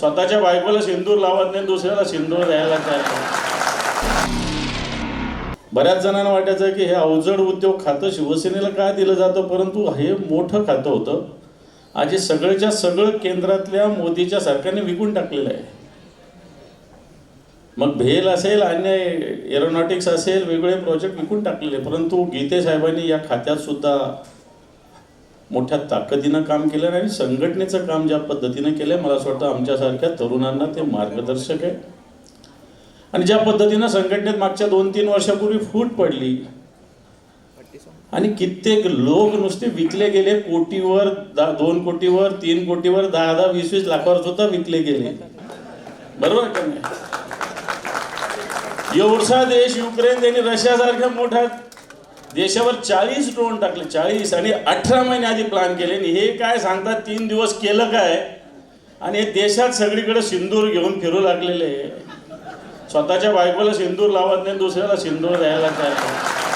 स्वतःच्या बायकोला सिंदूर लावत नाही, दुसऱ्याला सिंदूर द्यायला तयार नाही. बऱ्याच जणांना वाटायचं की हे अवजड उद्योग खातं शिवसेनेला काय दिलं जातं, परंतु हे मोठं खातं होतं. आज हे सगळ्याच्या सगळं केंद्रातल्या मोदीच्या सरकारने विकून टाकलेलं आहे. मग भेल असेल, अन्य एरोनॉटिक्स असेल, वेगवेगळे प्रोजेक्ट विकून टाकलेले. परंतु गीते साहेबांनी या खात्यात सुद्धा मोठ्या ताकदीनं काम केलं आणि संघटनेचं काम ज्या पद्धतीनं केलं, मला असं वाटतं आमच्यासारख्या तरुणांना ते मार्गदर्शक आहे. आणि ज्या पद्धतीनं संघटनेत मागच्या 2-3 वर्षापूर्वी फूट पडली आणि कित्येक लोक नुसते विकले गेले, कोटीवर, 2 कोटीवर, 3 कोटीवर, 10-10, 20-20 लाखावर सुद्धा विकले गेले. बरोबर का नाही? एवढा देश युक्रेन त्यांनी रशियासारख्या मोठ्या देशावर 40 ड्रोन टाकले, 40, आणि 18 महिने आधी प्लॅन केले. हे काय सांगतात 3 दिवस केलं काय, आणि देशात सगळीकडे सिंदूर घेऊन फिरू लागलेले. स्वतःच्या बायकोला सिंदूर लावत नाही, दुसऱ्याला सिंदूर द्यायला तयार नाही.